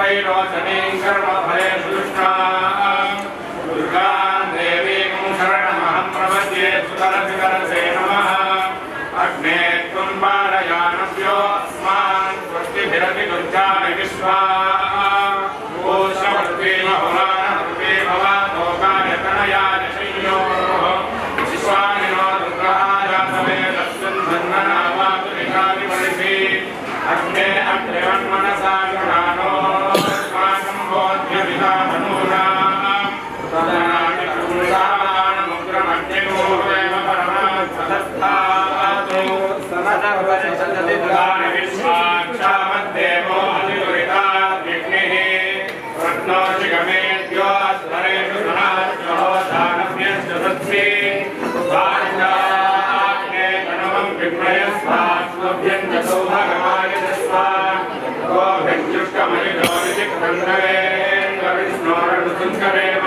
वैरोचनीं कर्मफलेषु दुष्टां दुर्गां देवीं शरणमहं प्रपद्ये सुतरसितरसे नमः अग्ने त्वं पारयानभ्यो अस्मान् स्वस्तिभिरति दुर्गाणि विश्वा ओषवर्ते बहुलानवर्ते भवातोकाय तनयाय शय्योः विश्वानिनो दुर्गाय समेतस्मिन् धन्वनावातु निकालिमणिभि अग्ने अग्निवन्मनसा गृहाणो अस्माकं बोध्यविधानूनां तदनानि पुरुषाणामुग्रमग्निगोहेम परमात्मस्थातु सनवर्षदति दुर्गाणि विश्वाक्षामद्देवो अधिदुरिताग्निः रत्नोशिगमेद्यो अध्वरेषु धनाद्यो दानव्यश्च सत्सि वाञ्छाग्ने तनुमं विघ्नयस्वास्मभ्यं च सौभागमाय दस्वा गोभिर्जुष्टमहिलोनिचिक्खण्डवेन्द्रविष्णोरनुसुन्दरेम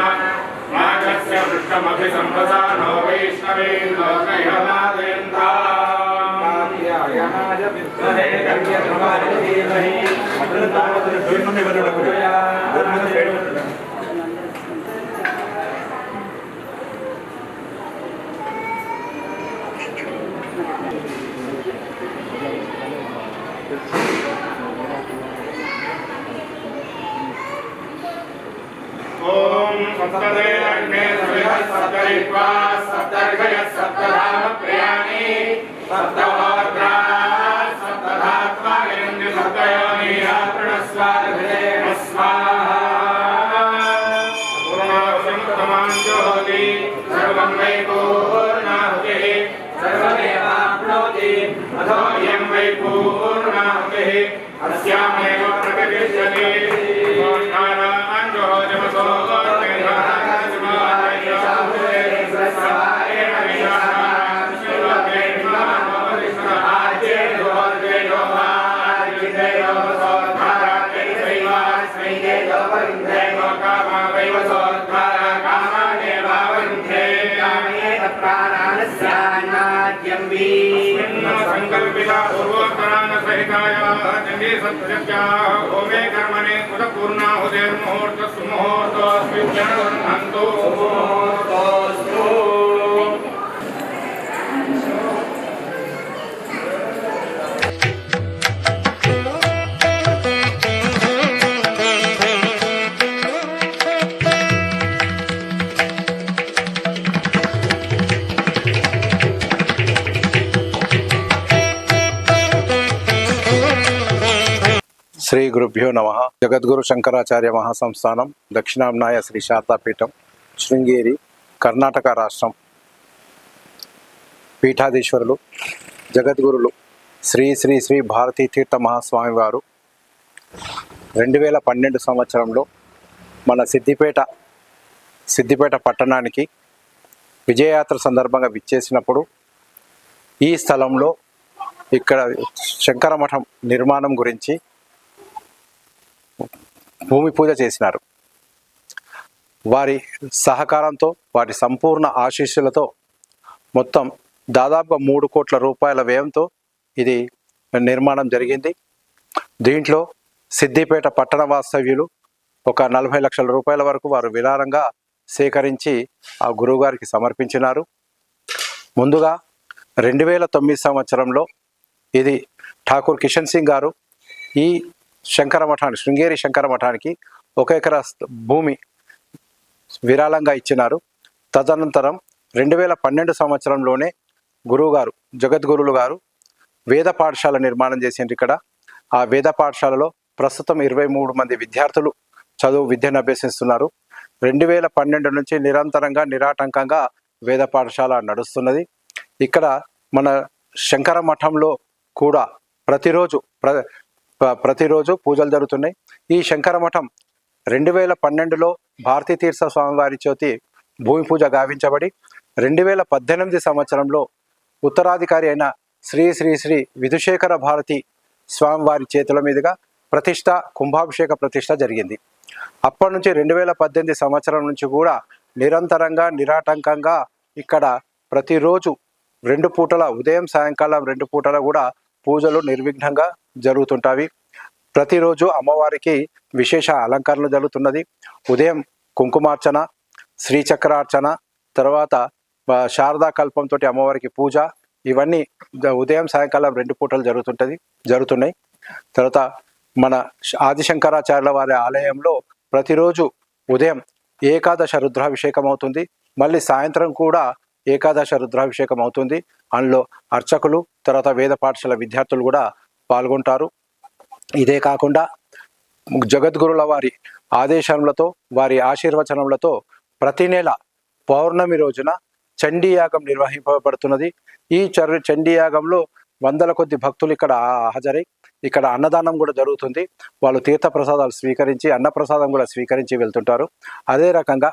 नागस्य वृष्टमभिसम्प्रदानो वैष्णवेन लोकैरमादयन्ताय विद्महे कन्यकुमारी धीमहि ओम सप्तदे अग्ने सविधः सप्तरित्वा सप्तर्घयः सप्तधाम प्रियाणि सप्तहोत्राः सप्तधात्मा निरञ्जय सप्तयोनिः प्रणस्वादभिदे स्वाहा पूर्णाहुतिमुत्तमाञ्जोति सर्वं वै पूर्णाहुतिः सर्वमेवाप्नोति अथोऽयं वै पूर्णाहुतिः अस्यामेव प्रकटिष्यति संकल्पिता पूर्वोत्तरान्न सहिताय चंडी सत्यज्ञाः ओमे कर्मणे उदपूर्णाहुतिर्मुहूर्तः सुमुहूर्तोऽस्मिन् मुहूर्तोऽस्तु శ్రీ గురుభ్యో నమః. జగద్గురు శంకరాచార్య మహాసంస్థానం దక్షిణాంనాయ శ్రీ శారదాపీఠం శృంగేరి కర్ణాటక రాష్ట్రం పీఠాధీశ్వరులు జగద్గురులు శ్రీ శ్రీ శ్రీ భారతీ తీర్థ మహాస్వామి వారు 2012 సంవత్సరంలో మన సిద్దిపేట పట్టణానికి విజయయాత్ర సందర్భంగా విచ్చేసినప్పుడు ఈ స్థలంలో ఇక్కడ శంకర మఠం నిర్మాణం గురించి భూమి పూజ చేసినారు. వారి సహకారంతో వారి సంపూర్ణ ఆశీస్సులతో మొత్తం దాదాపుగా 3 కోట్ల రూపాయల వ్యయంతో ఇది నిర్మాణం జరిగింది. దీంట్లో సిద్దిపేట పట్టణ వాస్తవ్యులు ఒక 40 లక్షల రూపాయల వరకు వారు విరాళంగా సేకరించి ఆ గురువుగారికి సమర్పించినారు. ముందుగా 2009 సంవత్సరంలో ఇది ఠాకూర్ కిషన్ సింగ్ గారు ఈ శంకర మఠానికి శృంగేరి శంకర మఠానికి 1 ఎకరా భూమి విరాళంగా ఇచ్చినారు. తదనంతరం 2012 సంవత్సరంలోనే గురువుగారు జగద్గురులు గారు వేద పాఠశాల నిర్మాణం చేసిండ్రు. ఇక్కడ ఆ వేద పాఠశాలలో ప్రస్తుతం 23 మంది విద్యార్థులు విద్యను అభ్యసిస్తున్నారు. 2012 నుంచి నిరంతరంగా నిరాటంకంగా వేద పాఠశాల నడుస్తున్నది. ఇక్కడ మన శంకర మఠంలో కూడా ప్రతిరోజు పూజలు జరుగుతున్నాయి. ఈ శంకర మఠం 2012లో భారతీ తీర్థ స్వామివారి చేతి భూమి పూజ గావించబడి 2018 సంవత్సరంలో ఉత్తరాధికారి అయిన శ్రీ శ్రీ శ్రీ విధుశేఖర భారతి స్వామివారి చేతుల మీదుగా కుంభాభిషేక ప్రతిష్ట జరిగింది. అప్పటి నుంచి 2018 సంవత్సరం నుంచి కూడా నిరంతరంగా నిరాటంకంగా ఇక్కడ ప్రతిరోజు 2 పూటల ఉదయం సాయంకాలం 2 పూటల కూడా పూజలు నిర్విఘ్నంగా జరుగుతుంటాయి. ప్రతిరోజు అమ్మవారికి విశేష అలంకరణ జరుగుతున్నది. ఉదయం కుంకుమార్చన, శ్రీచక్రార్చన, తర్వాత శారదా కల్పంతో అమ్మవారికి పూజ, ఇవన్నీ ఉదయం సాయంకాలం 2 పూటలు జరుగుతున్నాయి. తర్వాత మన ఆదిశంకరాచార్యుల వారి ఆలయంలో ప్రతిరోజు ఉదయం ఏకాదశ రుద్రాభిషేకం అవుతుంది. మళ్ళీ సాయంత్రం కూడా ఏకాదశ రుద్రాభిషేకం అవుతుంది. అందులో అర్చకులు, తర్వాత వేద పాఠశాల విద్యార్థులు కూడా పాల్గొంటారు. ఇదే కాకుండా జగద్గురుల వారి ఆదేశములతో, వారి ఆశీర్వచనములతో ప్రతి నెల పౌర్ణమి రోజున చండీయాగం నిర్వహింపబడుతున్నది. ఈ చండీయాగంలో వందల కొద్ది భక్తులు ఇక్కడ హాజరై ఇక్కడ అన్నదానం కూడా జరుగుతుంది. వాళ్ళు తీర్థ ప్రసాదాలు స్వీకరించి, అన్నప్రసాదం కూడా స్వీకరించి వెళ్తుంటారు. అదే రకంగా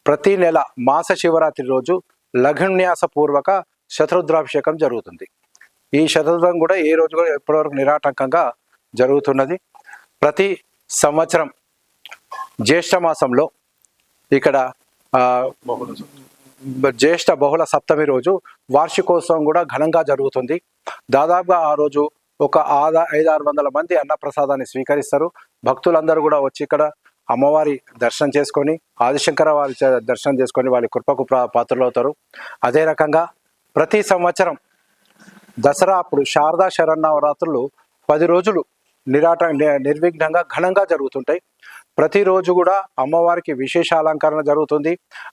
ప్రతి నెల మాస శివరాత్రి రోజు లఘున్యాస పూర్వక శతరుద్రాభిషేకం జరుగుతుంది. ఈ శతరుద్రం కూడా ఏ రోజు కూడా ఎప్పటివరకు నిరాటంకంగా జరుగుతున్నది. ప్రతి సంవత్సరం జ్యేష్ఠ మాసంలో ఇక్కడ జ్యేష్ఠ బహుళ సప్తమి రోజు వార్షికోత్సవం కూడా ఘనంగా జరుగుతుంది. దాదాపుగా ఆ రోజు ఒక 500-600 మంది అన్నప్రసాదాన్ని స్వీకరిస్తారు. భక్తులందరూ కూడా వచ్చి ఇక్కడ అమ్మవారి దర్శనం చేసుకొని, ఆదిశంకర వారి దర్శనం చేసుకొని వాళ్ళ కృపకు పాత్రలవుతారు. అదే రకంగా ప్రతి సంవత్సరం దసరా అప్పుడు శారదా శరన్నవరాత్రులు 10 రోజులు నిర్విఘ్నంగా ఘనంగా జరుగుతుంటాయి. ప్రతిరోజు కూడా అమ్మవారికి విశేష అలంకరణ జరుగుతుంది.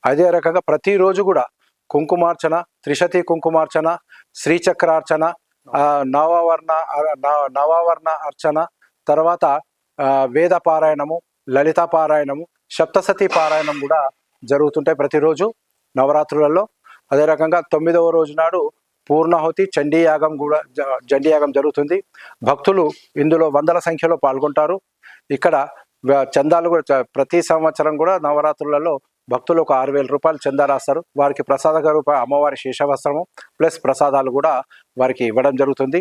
అదే రకంగా ప్రతిరోజు కూడా కుంకుమార్చన, త్రిశతి కుంకుమార్చన, శ్రీచక్రార్చన, నవావర్ణ అర్చన, తర్వాత వేద పారాయణము, లలిత పారాయణము, సప్తసతి పారాయణం కూడా జరుగుతుంటాయి ప్రతిరోజు నవరాత్రులలో. అదే రకంగా 9వ రోజు నాడు పూర్ణాహుతి చండీయాగం జరుగుతుంది. భక్తులు ఇందులో వందల సంఖ్యలో పాల్గొంటారు. ఇక్కడ చందాలు కూడా ప్రతి సంవత్సరం కూడా నవరాత్రులలో భక్తులు ఒక 6,000 రూపాయలు చందా రాస్తారు. వారికి ప్రసాద రూపాయ అమ్మవారి శేషవస్త్రము ప్లస్ ప్రసాదాలు కూడా వారికి ఇవ్వడం జరుగుతుంది.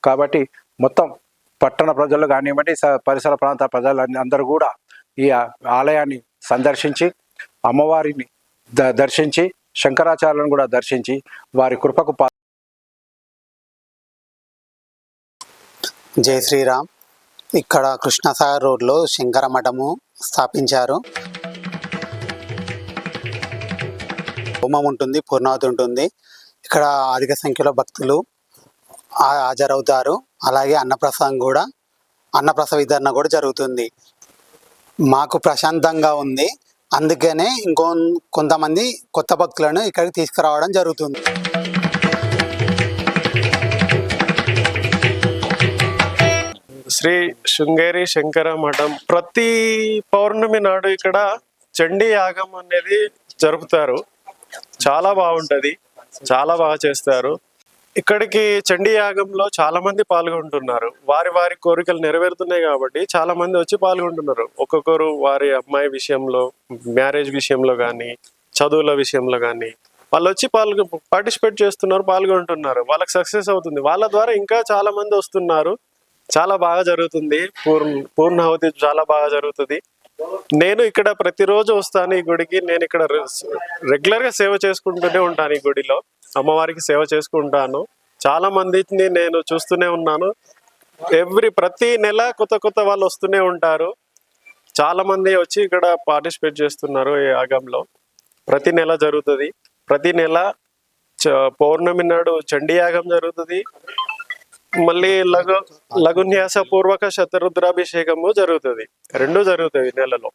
కాబట్టి మొత్తం పట్టణ ప్రజలు కానివ్వండి, పరిసర ప్రాంత ప్రజలు అందరూ కూడా ఈ ఆలయాన్ని సందర్శించి అమ్మవారిని దర్శించి శంకరాచార్యులను కూడా దర్శించి వారి కృపకు జై శ్రీరామ్. ఇక్కడ కృష్ణసాగర్ రోడ్లో శంకర మఠము స్థాపించారు. హోమం ఉంటుంది, పూర్ణావతి ఉంటుంది. ఇక్కడ అధిక సంఖ్యలో భక్తులు హాజరవుతారు. అలాగే అన్నప్రసాద వితరణ కూడా జరుగుతుంది. మాకు ప్రశాంతంగా ఉంది. అందుకనే కొంతమంది కొత్త భక్తులను ఇక్కడికి తీసుకురావడం జరుగుతుంది. శ్రీ శృంగేరి శంకర మఠం ప్రతి పౌర్ణమి నాడు ఇక్కడ చండీ యాగం అనేది జరుపుతారు. చాలా బాగుంటది, చాలా బాగా చేస్తారు. ఇక్కడికి చండీ యాగంలో చాలా మంది పాల్గొంటున్నారు. వారి వారి కోరికలు నెరవేరుతున్నాయి కాబట్టి చాలా మంది వచ్చి పాల్గొంటున్నారు. ఒక్కొక్కరు వారి అమ్మాయి విషయంలో, మ్యారేజ్ విషయంలో కానీ, చదువుల విషయంలో కానీ వాళ్ళు వచ్చి పార్టిసిపేట్ చేస్తున్నారు, పాల్గొంటున్నారు. వాళ్ళకి సక్సెస్ అవుతుంది. వాళ్ళ ద్వారా ఇంకా చాలా మంది వస్తున్నారు. చాలా బాగా జరుగుతుంది. పూర్ణాహుతి చాలా బాగా జరుగుతుంది. నేను ఇక్కడ ప్రతిరోజు వస్తాను ఈ గుడికి. నేను ఇక్కడ రెగ్యులర్ గా సేవ చేసుకుంటూనే ఉంటాను. ఈ గుడిలో అమ్మవారికి సేవ చేసుకుంటాను. చాలా మందిని నేను చూస్తూనే ఉన్నాను. ప్రతి నెల కొత్త వాళ్ళు వస్తూనే ఉంటారు. చాలా మంది వచ్చి ఇక్కడ పార్టిసిపేట్ చేస్తున్నారు ఈ యాగంలో. ప్రతి నెల జరుగుతుంది. ప్రతి నెల పౌర్ణమి నాడు చండీ యాగం జరుగుతుంది. మళ్ళీ లఘున్యాస పూర్వక శతరుద్రాభిషేకము జరుగుతుంది. 2 జరుగుతాయి నెలలో.